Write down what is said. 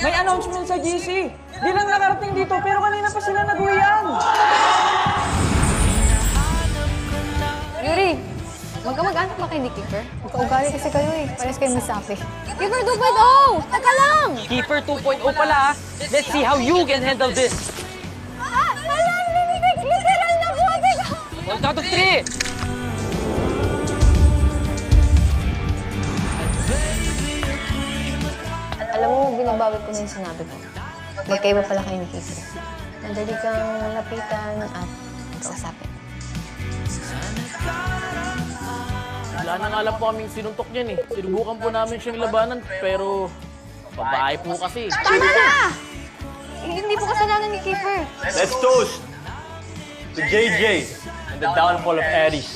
May announcement sa GC. Di lang nakarating dito, pero kanina pa sila nag-uwian. Yuri, magkamag-anak ba kayo ni Kiefer? Magkaugali kasi kayo eh. Pares kayo masapi. Kiefer 2.0! Taka lang! Keeper 2.0 pala. Let's see how you can handle this. Wala, literal na po! One out of three. Alam mo, binabawi ko na yung sinabi ko. Magkaiba pala kayo ni Kiefer. Madali kang lapitan at kausapin. Wala na nga lang po kaming sinuntok niyan eh. Sinubukan po namin siyang labanan, pero babae po kasi. Tama na! Hindi po kasalanan ni Kiefer. Let's toast to JJ and the downfall of Aries.